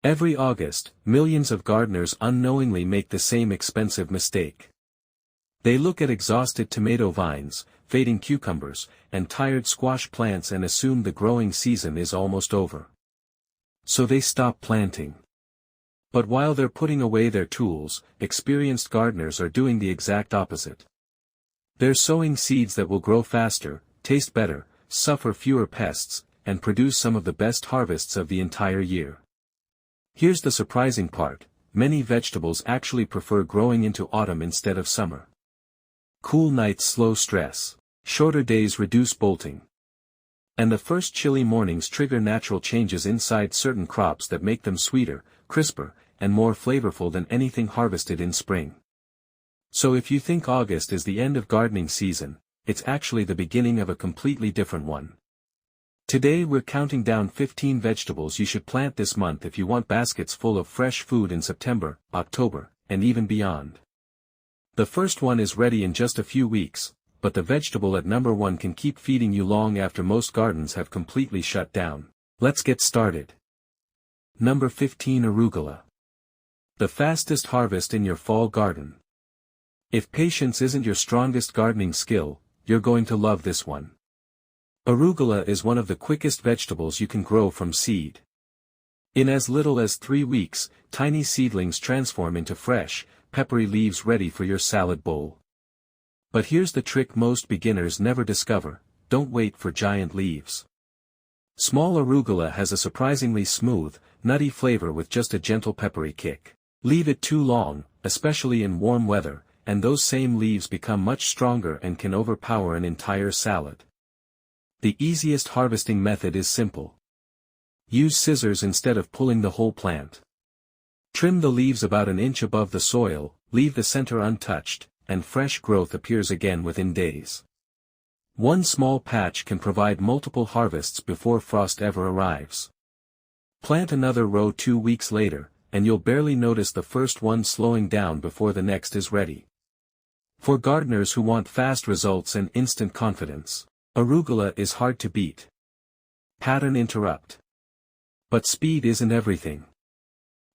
Every August, millions of gardeners unknowingly make the same expensive mistake. They look at exhausted tomato vines, fading cucumbers, and tired squash plants and assume the growing season is almost over. So they stop planting. But while they're putting away their tools, experienced gardeners are doing the exact opposite. They're sowing seeds that will grow faster, taste better, suffer fewer pests, and produce some of the best harvests of the entire year. Here's the surprising part: many vegetables actually prefer growing into autumn instead of summer. Cool nights slow stress. Shorter days reduce bolting. And the first chilly mornings trigger natural changes inside certain crops that make them sweeter, crisper, and more flavorful than anything harvested in spring. So if you think August is the end of gardening season, it's actually the beginning of a completely different one. Today we're counting down 15 vegetables you should plant this month if you want baskets full of fresh food in September, October, and even beyond. The first one is ready in just a few weeks, but the vegetable at number 1 can keep feeding you long after most gardens have completely shut down. Let's get started. Number 15, Arugula. The fastest harvest in your fall garden. If patience isn't your strongest gardening skill, you're going to love this one. Arugula is one of the quickest vegetables you can grow from seed. In as little as 3 weeks, tiny seedlings transform into fresh, peppery leaves ready for your salad bowl. But here's the trick most beginners never discover: don't wait for giant leaves. Small arugula has a surprisingly smooth, nutty flavor with just a gentle peppery kick. Leave it too long, especially in warm weather, and those same leaves become much stronger and can overpower an entire salad. The easiest harvesting method is simple. Use scissors instead of pulling the whole plant. Trim the leaves about an inch above the soil, leave the center untouched, and fresh growth appears again within days. One small patch can provide multiple harvests before frost ever arrives. Plant another row 2 weeks later, and you'll barely notice the first one slowing down before the next is ready. For gardeners who want fast results and instant confidence, arugula is hard to beat. Pattern interrupt. But speed isn't everything.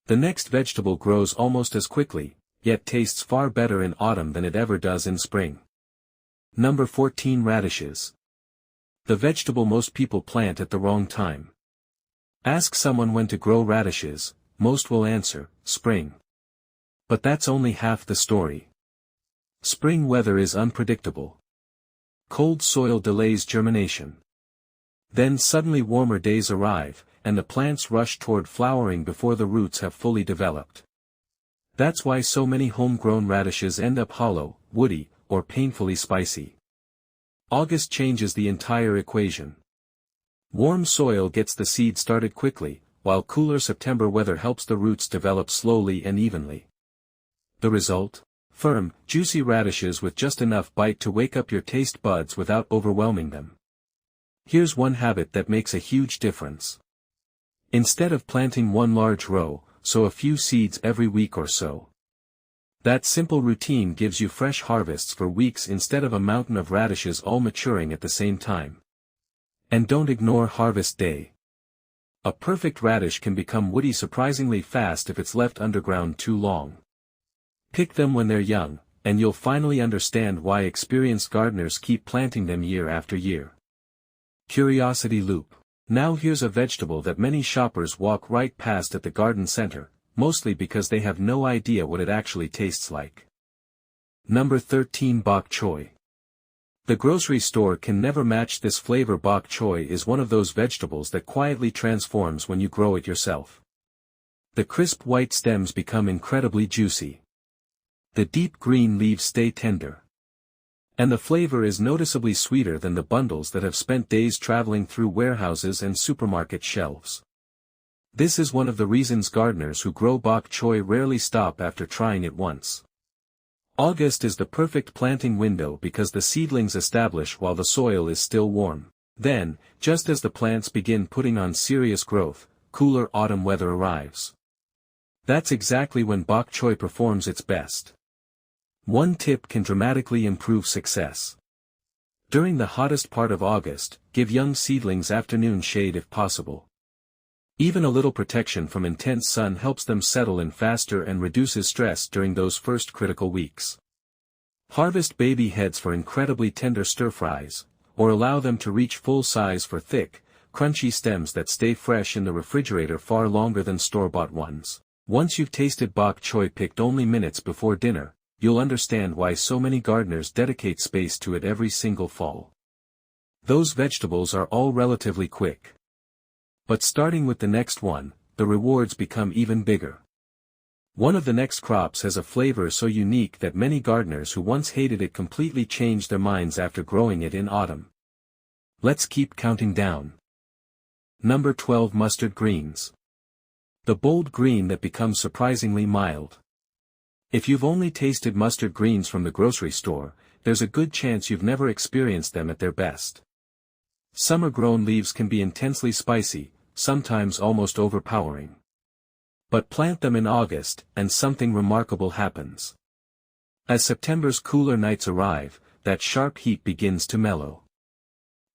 The next vegetable grows almost as quickly, yet tastes far better in autumn than it ever does in spring. Number 14, radishes. The vegetable most people plant at the wrong time. Ask someone when to grow radishes, most will answer, spring. But that's only half the story. Spring weather is unpredictable. Cold soil delays germination. Then suddenly warmer days arrive, and the plants rush toward flowering before the roots have fully developed. That's why so many homegrown radishes end up hollow, woody, or painfully spicy. August changes the entire equation. Warm soil gets the seed started quickly, while cooler September weather helps the roots develop slowly and evenly. The result? Firm, juicy radishes with just enough bite to wake up your taste buds without overwhelming them. Here's one habit that makes a huge difference. Instead of planting one large row, sow a few seeds every week or so. That simple routine gives you fresh harvests for weeks instead of a mountain of radishes all maturing at the same time. And don't ignore harvest day. A perfect radish can become woody surprisingly fast if it's left underground too long. Pick them when they're young, and you'll finally understand why experienced gardeners keep planting them year after year. Curiosity loop. Now here's a vegetable that many shoppers walk right past at the garden center, mostly because they have no idea what it actually tastes like. Number 13, bok choy. The grocery store can never match this flavor. Bok choy is one of those vegetables that quietly transforms when you grow it yourself. The crisp white stems become incredibly juicy. The deep green leaves stay tender. And the flavor is noticeably sweeter than the bundles that have spent days traveling through warehouses and supermarket shelves. This is one of the reasons gardeners who grow bok choy rarely stop after trying it once. August is the perfect planting window because the seedlings establish while the soil is still warm. Then, just as the plants begin putting on serious growth, cooler autumn weather arrives. That's exactly when bok choy performs its best. One tip can dramatically improve success. During the hottest part of August, give young seedlings afternoon shade if possible. Even a little protection from intense sun helps them settle in faster and reduces stress during those first critical weeks. Harvest baby heads for incredibly tender stir-fries, or allow them to reach full size for thick, crunchy stems that stay fresh in the refrigerator far longer than store-bought ones. Once you've tasted bok choy picked only minutes before dinner, you'll understand why so many gardeners dedicate space to it every single fall. Those vegetables are all relatively quick. But starting with the next one, the rewards become even bigger. One of the next crops has a flavor so unique that many gardeners who once hated it completely changed their minds after growing it in autumn. Let's keep counting down. Number 12. Mustard greens. The bold green that becomes surprisingly mild. If you've only tasted mustard greens from the grocery store, there's a good chance you've never experienced them at their best. Summer-grown leaves can be intensely spicy, sometimes almost overpowering. But plant them in August, and something remarkable happens. As September's cooler nights arrive, that sharp heat begins to mellow.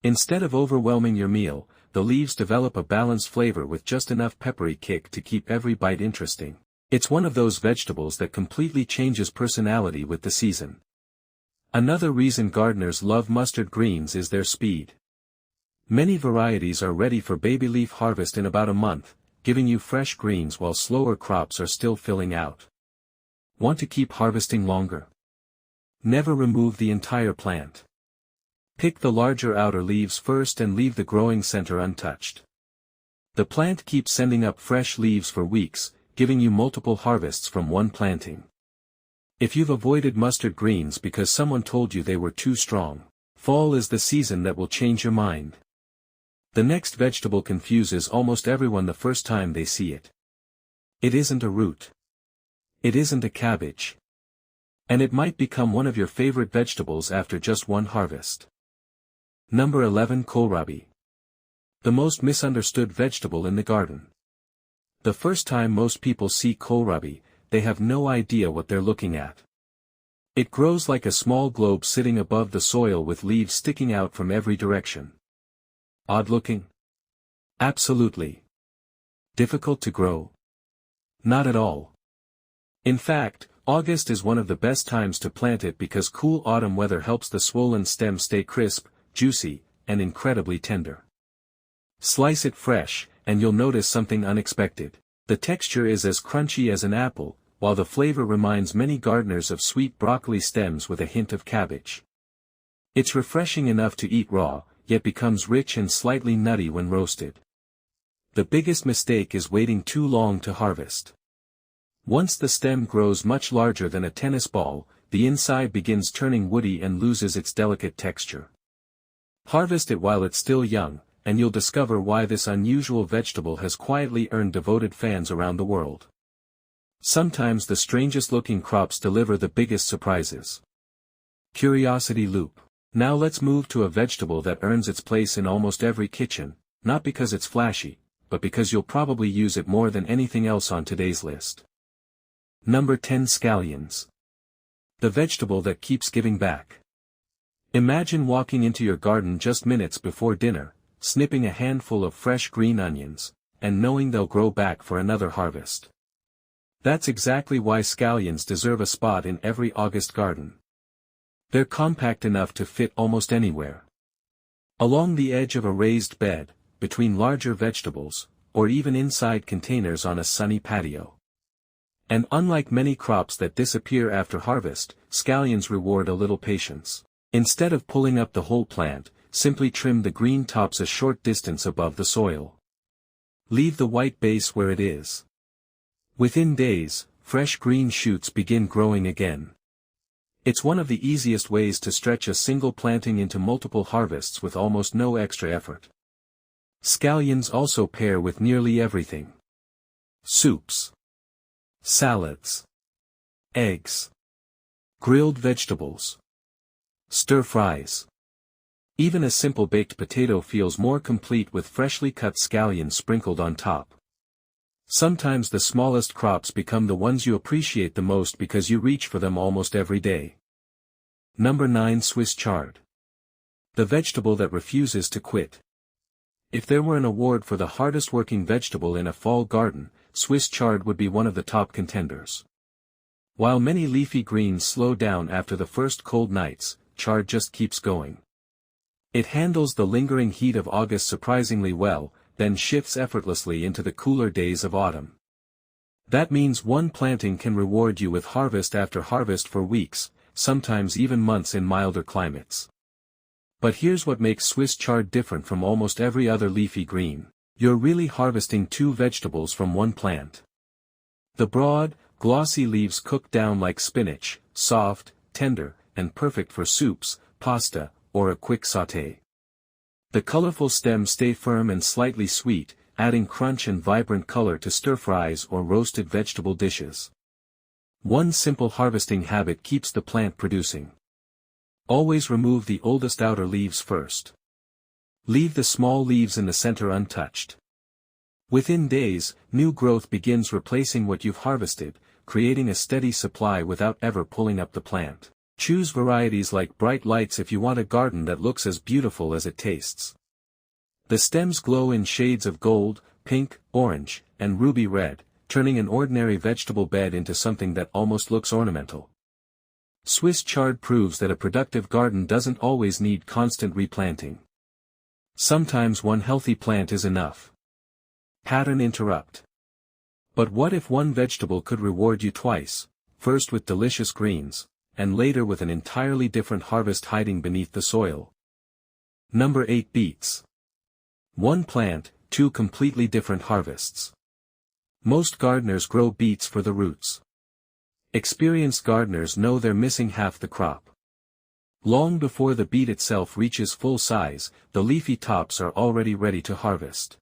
Instead of overwhelming your meal, the leaves develop a balanced flavor with just enough peppery kick to keep every bite interesting. It's one of those vegetables that completely changes personality with the season. Another reason gardeners love mustard greens is their speed. Many varieties are ready for baby leaf harvest in about a month, giving you fresh greens while slower crops are still filling out. Want to keep harvesting longer? Never remove the entire plant. Pick the larger outer leaves first and leave the growing center untouched. The plant keeps sending up fresh leaves for weeks, giving you multiple harvests from one planting. If you've avoided mustard greens because someone told you they were too strong, fall is the season that will change your mind. The next vegetable confuses almost everyone the first time they see it. It isn't a root. It isn't a cabbage. And it might become one of your favorite vegetables after just one harvest. Number 11. Kohlrabi. The most misunderstood vegetable in the garden. The first time most people see kohlrabi, they have no idea what they're looking at. It grows like a small globe sitting above the soil with leaves sticking out from every direction. Odd looking? Absolutely. Difficult to grow? Not at all. In fact, August is one of the best times to plant it because cool autumn weather helps the swollen stem stay crisp, juicy, and incredibly tender. Slice it fresh, and you'll notice something unexpected. The texture is as crunchy as an apple, while the flavor reminds many gardeners of sweet broccoli stems with a hint of cabbage. It's refreshing enough to eat raw, yet becomes rich and slightly nutty when roasted. The biggest mistake is waiting too long to harvest. Once the stem grows much larger than a tennis ball, the inside begins turning woody and loses its delicate texture. Harvest it while it's still young, and you'll discover why this unusual vegetable has quietly earned devoted fans around the world. Sometimes the strangest-looking crops deliver the biggest surprises. Curiosity loop. Now let's move to a vegetable that earns its place in almost every kitchen, not because it's flashy, but because you'll probably use it more than anything else on today's list. Number 10. Scallions. The vegetable that keeps giving back. Imagine walking into your garden just minutes before dinner, snipping a handful of fresh green onions, and knowing they'll grow back for another harvest. That's exactly why scallions deserve a spot in every August garden. They're compact enough to fit almost anywhere. Along the edge of a raised bed, between larger vegetables, or even inside containers on a sunny patio. And unlike many crops that disappear after harvest, scallions reward a little patience. Instead of pulling up the whole plant, simply trim the green tops a short distance above the soil. Leave the white base where it is. Within days, fresh green shoots begin growing again. It's one of the easiest ways to stretch a single planting into multiple harvests with almost no extra effort. Scallions also pair with nearly everything. Soups. Salads. Eggs. Grilled vegetables. Stir-fries. Even a simple baked potato feels more complete with freshly cut scallions sprinkled on top. Sometimes the smallest crops become the ones you appreciate the most because you reach for them almost every day. Number 9. Swiss chard. The vegetable that refuses to quit. If there were an award for the hardest working vegetable in a fall garden, Swiss chard would be one of the top contenders. While many leafy greens slow down after the first cold nights, chard just keeps going. It handles the lingering heat of August surprisingly well, then shifts effortlessly into the cooler days of autumn. That means one planting can reward you with harvest after harvest for weeks, sometimes even months in milder climates. But here's what makes Swiss chard different from almost every other leafy green. You're really harvesting two vegetables from one plant. The broad, glossy leaves cook down like spinach, soft, tender, and perfect for soups, pasta, or a quick sauté. The colorful stems stay firm and slightly sweet, adding crunch and vibrant color to stir-fries or roasted vegetable dishes. One simple harvesting habit keeps the plant producing. Always remove the oldest outer leaves first. Leave the small leaves in the center untouched. Within days, new growth begins replacing what you've harvested, creating a steady supply without ever pulling up the plant. Choose varieties like Bright Lights if you want a garden that looks as beautiful as it tastes. The stems glow in shades of gold, pink, orange, and ruby red, turning an ordinary vegetable bed into something that almost looks ornamental. Swiss chard proves that a productive garden doesn't always need constant replanting. Sometimes one healthy plant is enough. Pattern interrupt. But what if one vegetable could reward you twice, first with delicious greens, and later with an entirely different harvest hiding beneath the soil? Number 8. Beets. One plant, two completely different harvests. Most gardeners grow beets for the roots. Experienced gardeners know they're missing half the crop. Long before the beet itself reaches full size, the leafy tops are already ready to harvest.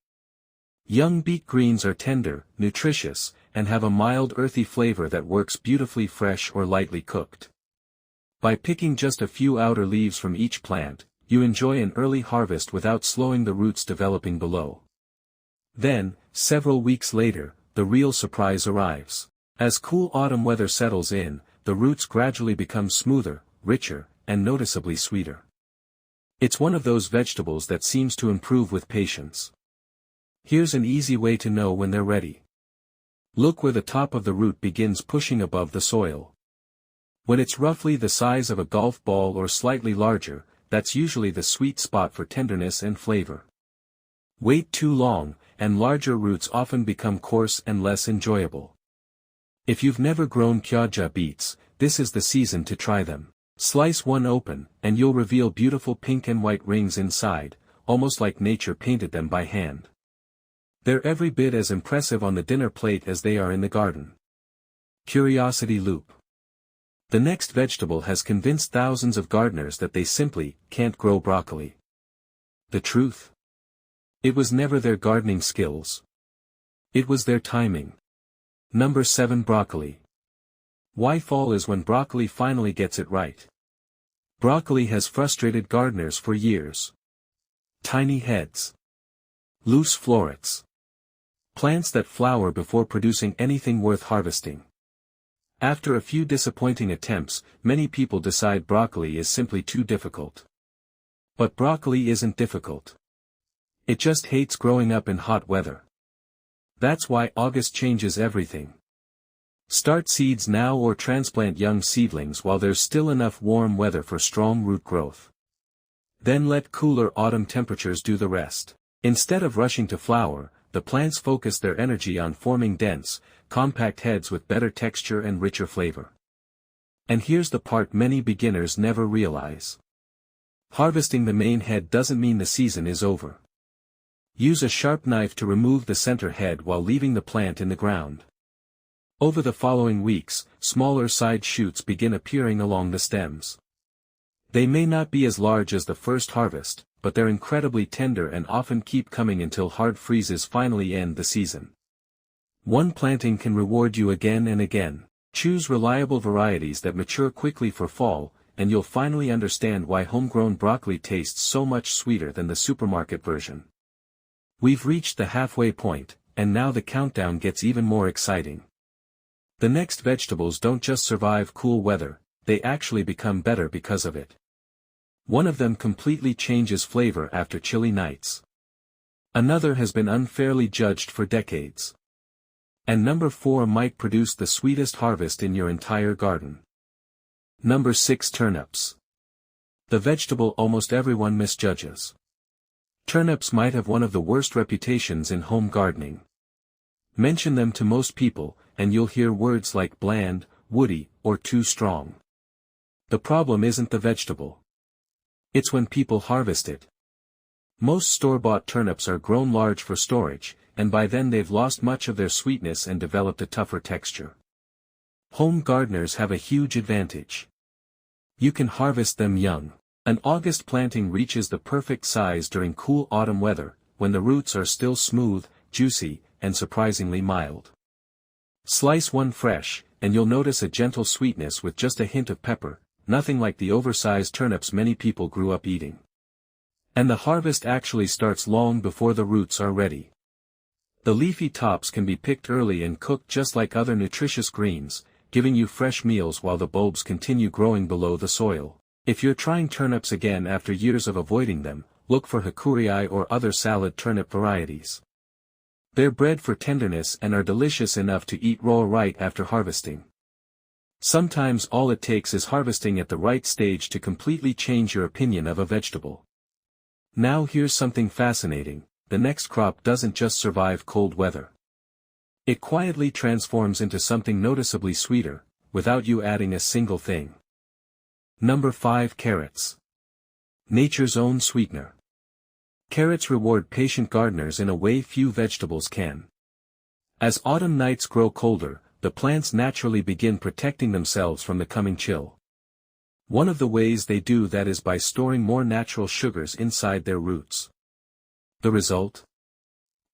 Young beet greens are tender, nutritious, and have a mild earthy flavor that works beautifully fresh or lightly cooked. By picking just a few outer leaves from each plant, you enjoy an early harvest without slowing the roots developing below. Then, several weeks later, the real surprise arrives. As cool autumn weather settles in, the roots gradually become smoother, richer, and noticeably sweeter. It's one of those vegetables that seems to improve with patience. Here's an easy way to know when they're ready. Look where the top of the root begins pushing above the soil. When it's roughly the size of a golf ball or slightly larger, that's usually the sweet spot for tenderness and flavor. Wait too long, and larger roots often become coarse and less enjoyable. If you've never grown Kyoja beets, this is the season to try them. Slice one open, and you'll reveal beautiful pink and white rings inside, almost like nature painted them by hand. They're every bit as impressive on the dinner plate as they are in the garden. Curiosity loop. The next vegetable has convinced thousands of gardeners that they simply can't grow broccoli. The truth? It was never their gardening skills. It was their timing. Number 7. Broccoli. Why fall is when broccoli finally gets it right. Broccoli has frustrated gardeners for years. Tiny heads. Loose florets. Plants that flower before producing anything worth harvesting. After a few disappointing attempts, many people decide broccoli is simply too difficult. But broccoli isn't difficult. It just hates growing up in hot weather. That's why August changes everything. Start seeds now or transplant young seedlings while there's still enough warm weather for strong root growth. Then let cooler autumn temperatures do the rest. Instead of rushing to flower, the plants focus their energy on forming dense, compact heads with better texture and richer flavor. And here's the part many beginners never realize. Harvesting the main head doesn't mean the season is over. Use a sharp knife to remove the center head while leaving the plant in the ground. Over the following weeks, smaller side shoots begin appearing along the stems. They may not be as large as the first harvest, but they're incredibly tender and often keep coming until hard freezes finally end the season. One planting can reward you again and again. Choose reliable varieties that mature quickly for fall, and you'll finally understand why homegrown broccoli tastes so much sweeter than the supermarket version. We've reached the halfway point, and now the countdown gets even more exciting. The next vegetables don't just survive cool weather, they actually become better because of it. One of them completely changes flavor after chilly nights. Another has been unfairly judged for decades. And number 4 might produce the sweetest harvest in your entire garden. Number 6 Turnips. The vegetable almost everyone misjudges. Turnips might have one of the worst reputations in home gardening. Mention them to most people, and you'll hear words like bland, woody, or too strong. The problem isn't the vegetable. It's when people harvest it. Most store-bought turnips are grown large for storage, and by then they've lost much of their sweetness and developed a tougher texture. Home gardeners have a huge advantage. You can harvest them young. An August planting reaches the perfect size during cool autumn weather, when the roots are still smooth, juicy, and surprisingly mild. Slice one fresh, and you'll notice a gentle sweetness with just a hint of pepper, nothing like the oversized turnips many people grew up eating. And the harvest actually starts long before the roots are ready. The leafy tops can be picked early and cooked just like other nutritious greens, giving you fresh meals while the bulbs continue growing below the soil. If you're trying turnips again after years of avoiding them, look for hakurei or other salad turnip varieties. They're bred for tenderness and are delicious enough to eat raw right after harvesting. Sometimes all it takes is harvesting at the right stage to completely change your opinion of a vegetable. Now here's something fascinating, the next crop doesn't just survive cold weather. It quietly transforms into something noticeably sweeter, without you adding a single thing. Number 5 Carrots. Nature's own sweetener. Carrots reward patient gardeners in a way few vegetables can. As autumn nights grow colder, the plants naturally begin protecting themselves from the coming chill. One of the ways they do that is by storing more natural sugars inside their roots. The result?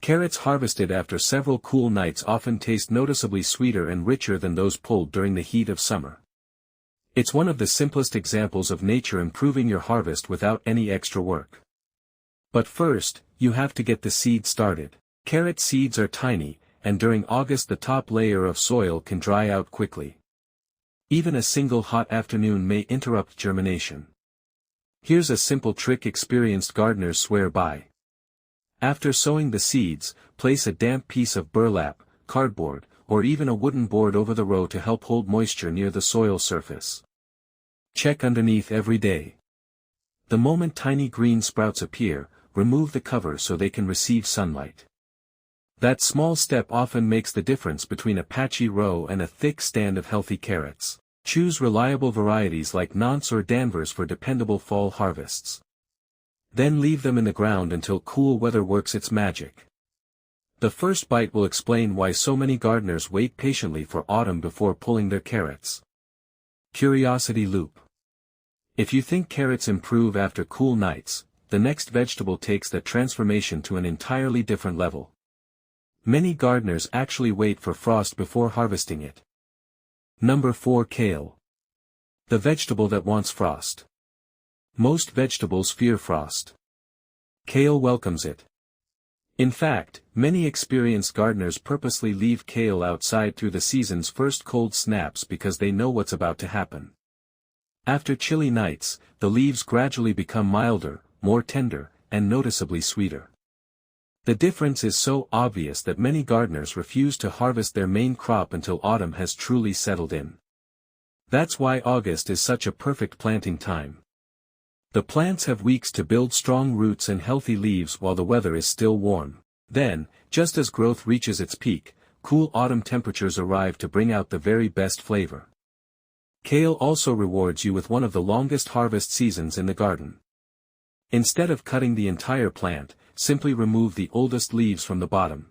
Carrots harvested after several cool nights often taste noticeably sweeter and richer than those pulled during the heat of summer. It's one of the simplest examples of nature improving your harvest without any extra work. But first, you have to get the seed started. Carrot seeds are tiny, and during August the top layer of soil can dry out quickly. Even a single hot afternoon may interrupt germination. Here's a simple trick experienced gardeners swear by. After sowing the seeds, place a damp piece of burlap, cardboard, or even a wooden board over the row to help hold moisture near the soil surface. Check underneath every day. The moment tiny green sprouts appear, remove the cover so they can receive sunlight. That small step often makes the difference between a patchy row and a thick stand of healthy carrots. Choose reliable varieties like Nantes or Danvers for dependable fall harvests. Then leave them in the ground until cool weather works its magic. The first bite will explain why so many gardeners wait patiently for autumn before pulling their carrots. Curiosity loop. If you think carrots improve after cool nights, the next vegetable takes that transformation to an entirely different level. Many gardeners actually wait for frost before harvesting it. Number 4 Kale. The vegetable that wants frost. Most vegetables fear frost. Kale welcomes it. In fact, many experienced gardeners purposely leave kale outside through the season's first cold snaps because they know what's about to happen. After chilly nights, the leaves gradually become milder, more tender, and noticeably sweeter. The difference is so obvious that many gardeners refuse to harvest their main crop until autumn has truly settled in. That's why August is such a perfect planting time. The plants have weeks to build strong roots and healthy leaves while the weather is still warm. Then, just as growth reaches its peak, cool autumn temperatures arrive to bring out the very best flavor. Kale also rewards you with one of the longest harvest seasons in the garden. Instead of cutting the entire plant, simply remove the oldest leaves from the bottom.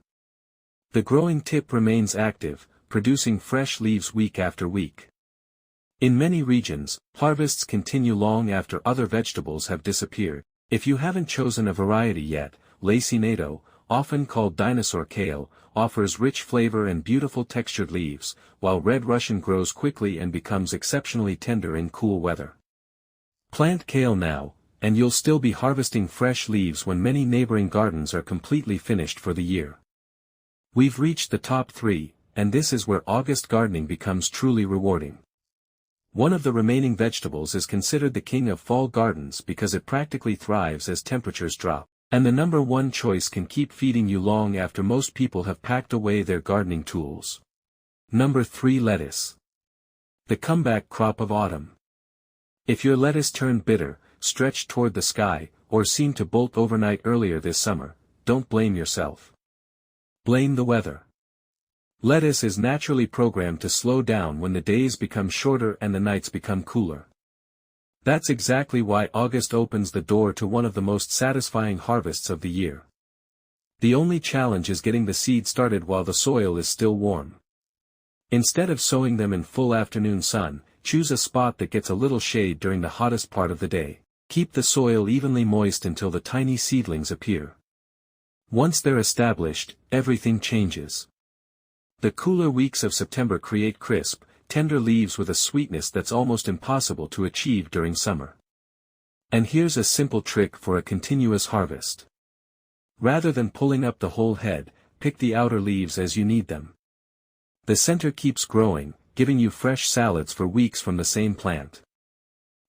The growing tip remains active, producing fresh leaves week after week. In many regions, harvests continue long after other vegetables have disappeared. If you haven't chosen a variety yet, Lacinato, often called dinosaur kale, offers rich flavor and beautiful textured leaves, while Red Russian grows quickly and becomes exceptionally tender in cool weather. Plant kale now, and you'll still be harvesting fresh leaves when many neighboring gardens are completely finished for the year. We've reached the top 3, and this is where August gardening becomes truly rewarding. One of the remaining vegetables is considered the king of fall gardens because it practically thrives as temperatures drop. And the number one choice can keep feeding you long after most people have packed away their gardening tools. Number 3. Lettuce. The comeback crop of autumn. If your lettuce turned bitter, stretched toward the sky, or seemed to bolt overnight earlier this summer, don't blame yourself. Blame the weather. Lettuce is naturally programmed to slow down when the days become shorter and the nights become cooler. That's exactly why August opens the door to one of the most satisfying harvests of the year. The only challenge is getting the seed started while the soil is still warm. Instead of sowing them in full afternoon sun, choose a spot that gets a little shade during the hottest part of the day. Keep the soil evenly moist until the tiny seedlings appear. Once they're established, everything changes. The cooler weeks of September create crisp, tender leaves with a sweetness that's almost impossible to achieve during summer. And here's a simple trick for a continuous harvest. Rather than pulling up the whole head, pick the outer leaves as you need them. The center keeps growing, giving you fresh salads for weeks from the same plant.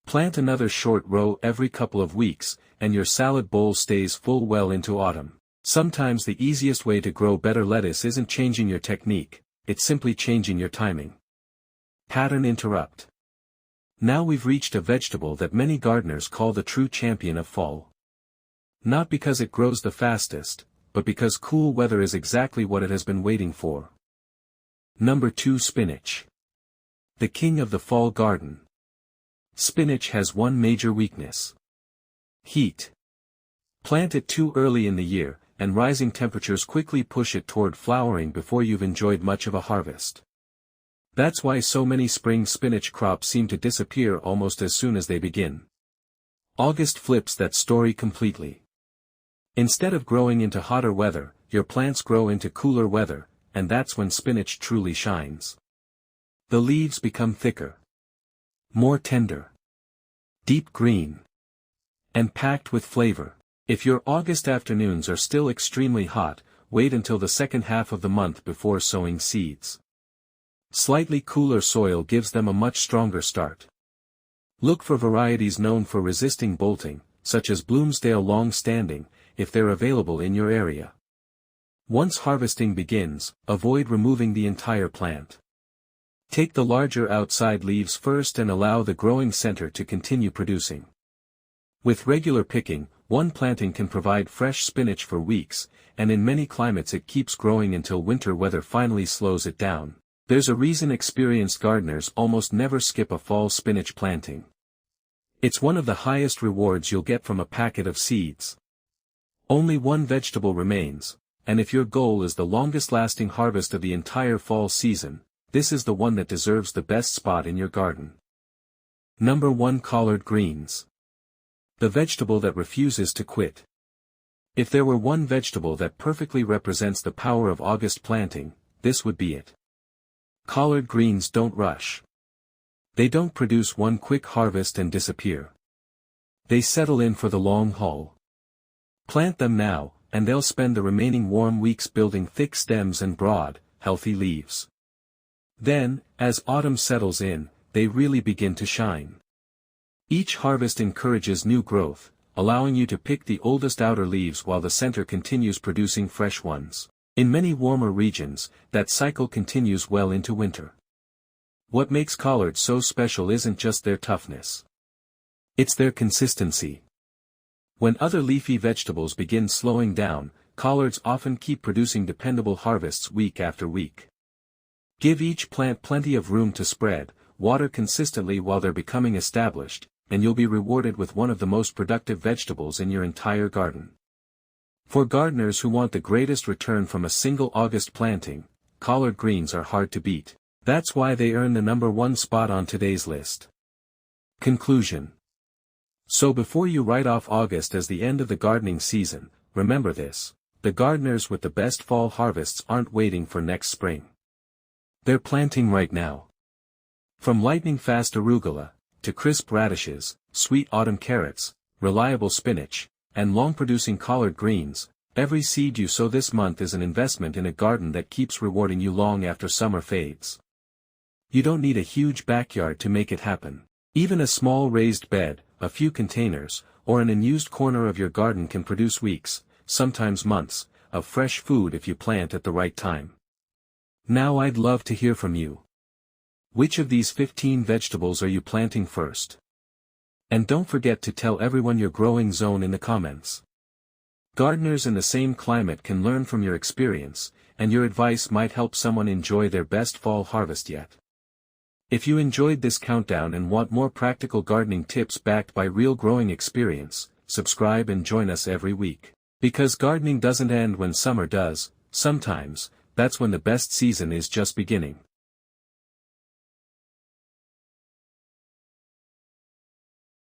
Plant another short row every couple of weeks, and your salad bowl stays full well into autumn. Sometimes the easiest way to grow better lettuce isn't changing your technique, it's simply changing your timing. Pattern interrupt. Now we've reached a vegetable that many gardeners call the true champion of fall. Not because it grows the fastest, but because cool weather is exactly what it has been waiting for. Number 2. Spinach. The king of the fall garden. Spinach has one major weakness. Heat. Plant it too early in the year, and rising temperatures quickly push it toward flowering before you've enjoyed much of a harvest. That's why so many spring spinach crops seem to disappear almost as soon as they begin. August flips that story completely. Instead of growing into hotter weather, your plants grow into cooler weather, and that's when spinach truly shines. The leaves become thicker, more tender, deep green, and packed with flavor. If your August afternoons are still extremely hot, wait until the second half of the month before sowing seeds. Slightly cooler soil gives them a much stronger start. Look for varieties known for resisting bolting, such as Bloomsdale Long-Standing, if they're available in your area. Once harvesting begins, avoid removing the entire plant. Take the larger outside leaves first and allow the growing center to continue producing. With regular picking, one planting can provide fresh spinach for weeks, and in many climates it keeps growing until winter weather finally slows it down. There's a reason experienced gardeners almost never skip a fall spinach planting. It's one of the highest rewards you'll get from a packet of seeds. Only one vegetable remains, and if your goal is the longest-lasting harvest of the entire fall season, this is the one that deserves the best spot in your garden. Number 1. Collard greens. The vegetable that refuses to quit. If there were one vegetable that perfectly represents the power of August planting, this would be it. Collard greens don't rush. They don't produce one quick harvest and disappear. They settle in for the long haul. Plant them now, and they'll spend the remaining warm weeks building thick stems and broad, healthy leaves. Then, as autumn settles in, they really begin to shine. Each harvest encourages new growth, allowing you to pick the oldest outer leaves while the center continues producing fresh ones. In many warmer regions, that cycle continues well into winter. What makes collards so special isn't just their toughness. It's their consistency. When other leafy vegetables begin slowing down, collards often keep producing dependable harvests week after week. Give each plant plenty of room to spread, water consistently while they're becoming established, and you'll be rewarded with one of the most productive vegetables in your entire garden. For gardeners who want the greatest return from a single August planting, collard greens are hard to beat. That's why they earn the number 1 spot on today's list. Conclusion. So before you write off August as the end of the gardening season, remember this: the gardeners with the best fall harvests aren't waiting for next spring. They're planting right now. From lightning-fast arugula, to crisp radishes, sweet autumn carrots, reliable spinach, and long-producing collard greens, every seed you sow this month is an investment in a garden that keeps rewarding you long after summer fades. You don't need a huge backyard to make it happen. Even a small raised bed, a few containers, or an unused corner of your garden can produce weeks, sometimes months, of fresh food if you plant at the right time. Now I'd love to hear from you. Which of these 15 vegetables are you planting first? And don't forget to tell everyone your growing zone in the comments. Gardeners in the same climate can learn from your experience, and your advice might help someone enjoy their best fall harvest yet. If you enjoyed this countdown and want more practical gardening tips backed by real growing experience, subscribe and join us every week. Because gardening doesn't end when summer does, sometimes, that's when the best season is just beginning.